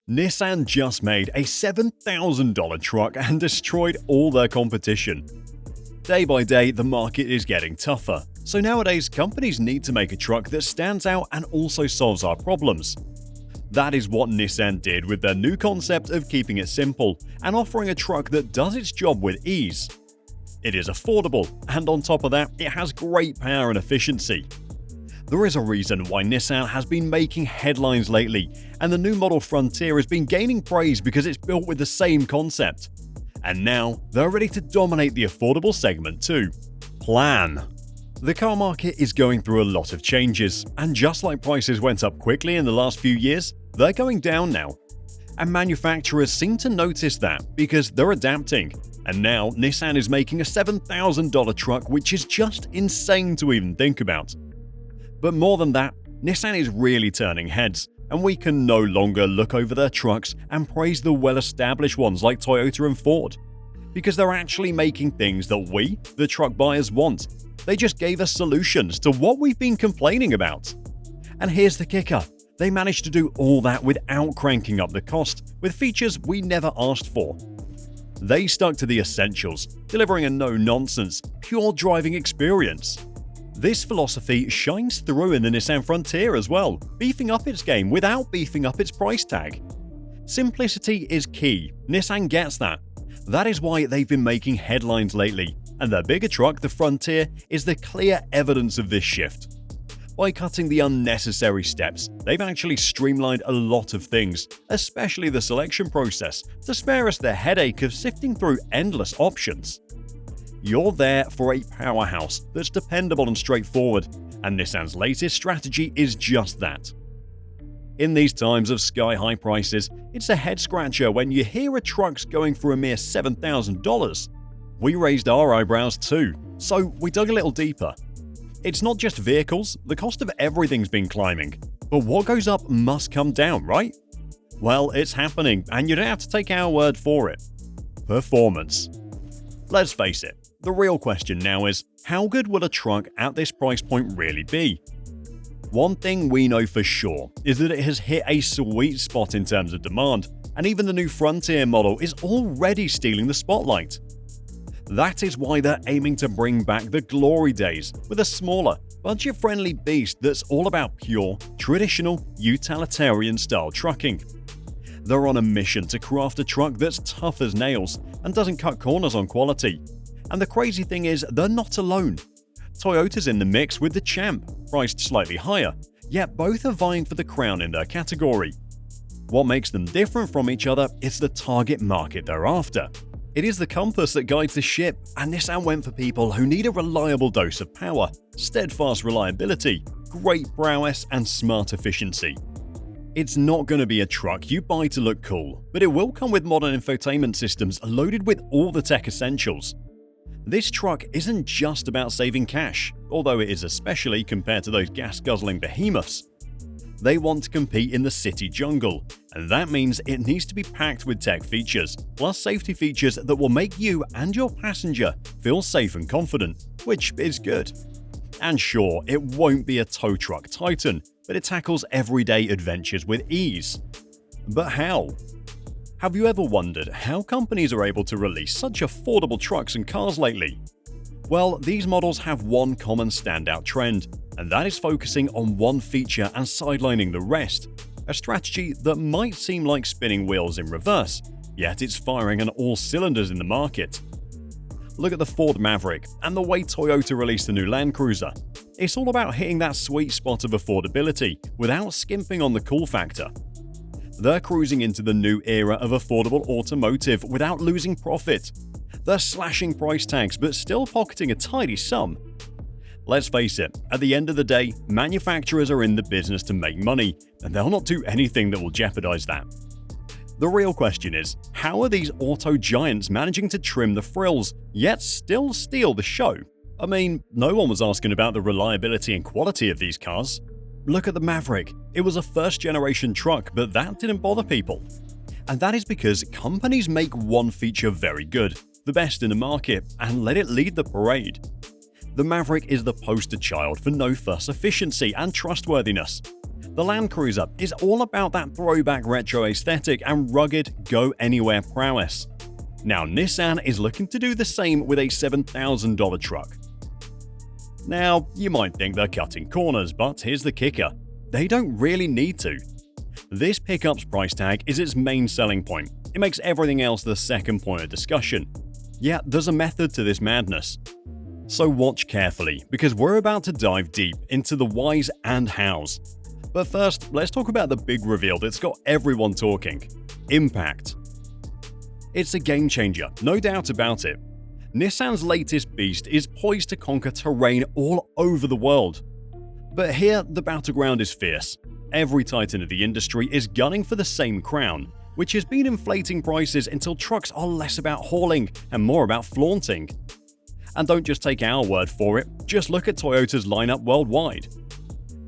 Nissan just made a $7,000 truck and destroyed all their competition. Day by day, the market is getting tougher, so nowadays companies need to make a truck that stands out and also solves our problems. That is what Nissan did with their new concept of keeping it simple and offering a truck that does its job with ease. It is affordable, and on top of that, it has great power and efficiency. There is a reason why Nissan has been making headlines lately, and the new model Frontier has been gaining praise because it's built with the same concept. And now, they're ready to dominate the affordable segment too. Plan. The car market is going through a lot of changes, and just like prices went up quickly in the last few years, they're going down now. And manufacturers seem to notice that because they're adapting. And now, Nissan is making a $7,000 truck, which is just insane to even think about. But more than that, Nissan is really turning heads, and we can no longer look over their trucks and praise the well-established ones like Toyota and Ford, because they're actually making things that we, the truck buyers, want. They just gave us solutions to what we've been complaining about. And here's the kicker. They managed to do all that without cranking up the cost, with features we never asked for. They stuck to the essentials, delivering a no-nonsense, pure driving experience. This philosophy shines through in the Nissan Frontier as well, beefing up its game without beefing up its price tag. Simplicity is key. Nissan gets that. That is why they've been making headlines lately, and their bigger truck, the Frontier, is the clear evidence of this shift. By cutting the unnecessary steps, they've actually streamlined a lot of things, especially the selection process, to spare us the headache of sifting through endless options. You're there for a powerhouse that's dependable and straightforward, and Nissan's latest strategy is just that. In these times of sky-high prices, it's a head-scratcher when you hear a truck's going for a mere $7,000. We raised our eyebrows too, so we dug a little deeper. It's not just vehicles, the cost of everything's been climbing. But what goes up must come down, right? Well, it's happening, and you don't have to take our word for it. Performance. Let's face it, the real question now is, how good will a truck at this price point really be? One thing we know for sure is that it has hit a sweet spot in terms of demand, and even the new Frontier model is already stealing the spotlight. That is why they're aiming to bring back the glory days with a smaller, budget-friendly beast that's all about pure, traditional, utilitarian-style trucking. They're on a mission to craft a truck that's tough as nails and doesn't cut corners on quality. And the crazy thing is, they're not alone. Toyota's in the mix with the Champ, priced slightly higher, yet both are vying for the crown in their category. What makes them different from each other is the target market they're after. It is the compass that guides the ship, and Nissan went for people who need a reliable dose of power, steadfast reliability, great prowess, and smart efficiency. It's not going to be a truck you buy to look cool, but it will come with modern infotainment systems loaded with all the tech essentials. This truck isn't just about saving cash, although it is especially compared to those gas-guzzling behemoths. They want to compete in the city jungle, and that means it needs to be packed with tech features, plus safety features that will make you and your passenger feel safe and confident, which is good. And sure, it won't be a tow truck titan, but it tackles everyday adventures with ease. But how? Have you ever wondered how companies are able to release such affordable trucks and cars lately? Well, these models have one common standout trend, and that is focusing on one feature and sidelining the rest, a strategy that might seem like spinning wheels in reverse, yet it's firing on all cylinders in the market. Look at the Ford Maverick and the way Toyota released the new Land Cruiser. It's all about hitting that sweet spot of affordability without skimping on the cool factor. They're cruising into the new era of affordable automotive without losing profit. They're slashing price tags but still pocketing a tidy sum. Let's face it, at the end of the day, manufacturers are in the business to make money, and they'll not do anything that will jeopardize that. The real question is, how are these auto giants managing to trim the frills, yet still steal the show? I mean, no one was asking about the reliability and quality of these cars. Look at the Maverick. It was a first-generation truck, but that didn't bother people. And that is because companies make one feature very good, the best in the market, and let it lead the parade. The Maverick is the poster child for no-fuss efficiency and trustworthiness. The Land Cruiser is all about that throwback retro aesthetic and rugged, go-anywhere prowess. Now Nissan is looking to do the same with a $7,000 truck. Now, you might think they're cutting corners, but here's the kicker. They don't really need to. This pickup's price tag is its main selling point. It makes everything else the second point of discussion. Yet, there's a method to this madness. So watch carefully, because we're about to dive deep into the whys and hows. But first, let's talk about the big reveal that's got everyone talking. Impact. It's a game changer, no doubt about it. Nissan's latest beast is poised to conquer terrain all over the world. But here, the battleground is fierce. Every titan of the industry is gunning for the same crown, which has been inflating prices until trucks are less about hauling and more about flaunting. And don't just take our word for it, just look at Toyota's lineup worldwide.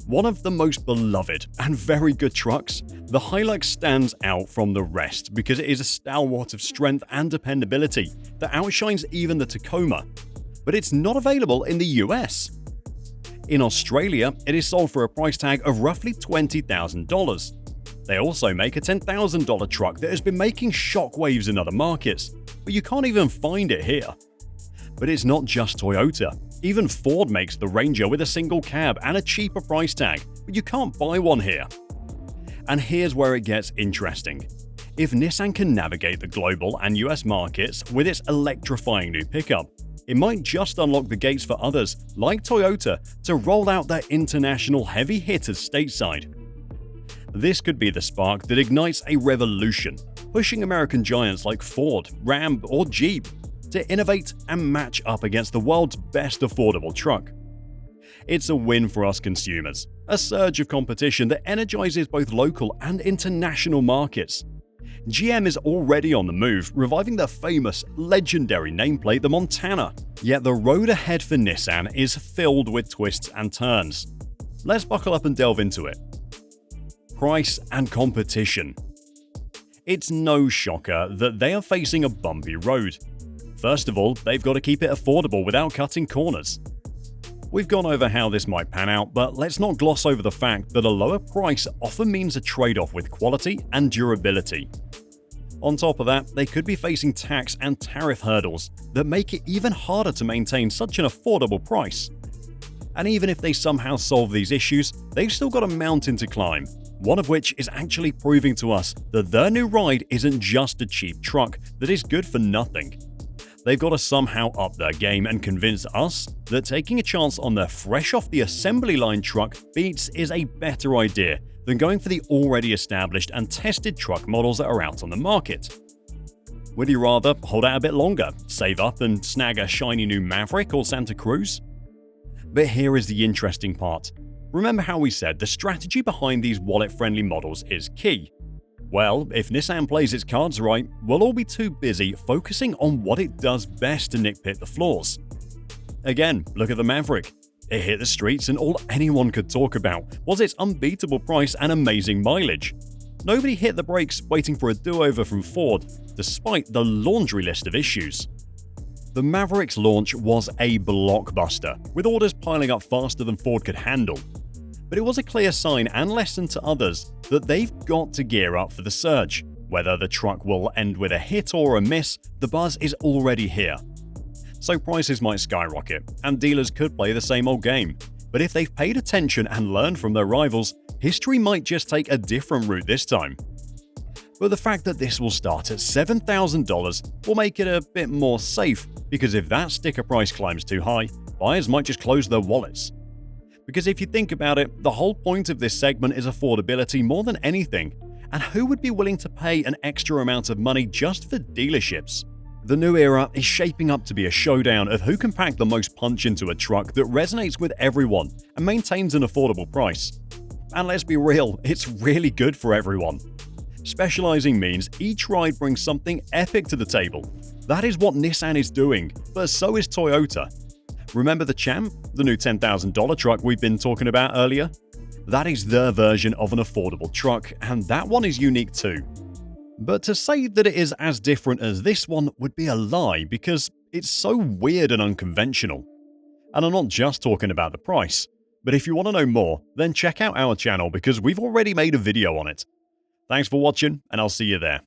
One of the most beloved and very good trucks, the Hilux stands out from the rest because it is a stalwart of strength and dependability that outshines even the Tacoma. But it's not available in the US. In Australia, it is sold for a price tag of roughly $20,000. They also make a $10,000 truck that has been making shockwaves in other markets, but you can't even find it here. But it's not just Toyota. Even Ford makes the Ranger with a single cab and a cheaper price tag, but you can't buy one here. And here's where it gets interesting. If Nissan can navigate the global and US markets with its electrifying new pickup, it might just unlock the gates for others, like Toyota, to roll out their international heavy hitters stateside. This could be the spark that ignites a revolution, pushing American giants like Ford, Ram, or Jeep to innovate and match up against the world's best affordable truck. It's a win for us consumers, a surge of competition that energizes both local and international markets. GM is already on the move, reviving their famous, legendary nameplate, the Montana. Yet the road ahead for Nissan is filled with twists and turns. Let's buckle up and delve into it. Price and competition. It's no shocker that they are facing a bumpy road. First of all, they've got to keep it affordable without cutting corners. We've gone over how this might pan out, but let's not gloss over the fact that a lower price often means a trade-off with quality and durability. On top of that, they could be facing tax and tariff hurdles that make it even harder to maintain such an affordable price. And even if they somehow solve these issues, they've still got a mountain to climb, one of which is actually proving to us that their new ride isn't just a cheap truck that is good for nothing. They've got to somehow up their game and convince us that taking a chance on their fresh-off-the-assembly line truck Beats is a better idea than going for the already established and tested truck models that are out on the market. Would you rather hold out a bit longer, save up and snag a shiny new Maverick or Santa Cruz? But here is the interesting part. Remember how we said the strategy behind these wallet-friendly models is key? Well, if Nissan plays its cards right, we'll all be too busy focusing on what it does best to nitpick the flaws. Again, look at the Maverick. It hit the streets and all anyone could talk about was its unbeatable price and amazing mileage. Nobody hit the brakes waiting for a do-over from Ford, despite the laundry list of issues. The Maverick's launch was a blockbuster, with orders piling up faster than Ford could handle. But it was a clear sign and lesson to others that they've got to gear up for the surge. Whether the truck will end with a hit or a miss, the buzz is already here. So prices might skyrocket, and dealers could play the same old game. But if they've paid attention and learned from their rivals, history might just take a different route this time. But the fact that this will start at $7,000 will make it a bit more safe, because if that sticker price climbs too high, buyers might just close their wallets. Because if you think about it, the whole point of this segment is affordability more than anything, and who would be willing to pay an extra amount of money just for dealerships? The new era is shaping up to be a showdown of who can pack the most punch into a truck that resonates with everyone and maintains an affordable price. And let's be real, it's really good for everyone. Specializing means each ride brings something epic to the table. That is what Nissan is doing, but so is Toyota. Remember the Champ, the new $10,000 truck we've been talking about earlier? That is their version of an affordable truck, and that one is unique too. But to say that it is as different as this one would be a lie, because it's so weird and unconventional. And I'm not just talking about the price. But if you want to know more, then check out our channel because we've already made a video on it. Thanks for watching, and I'll see you there.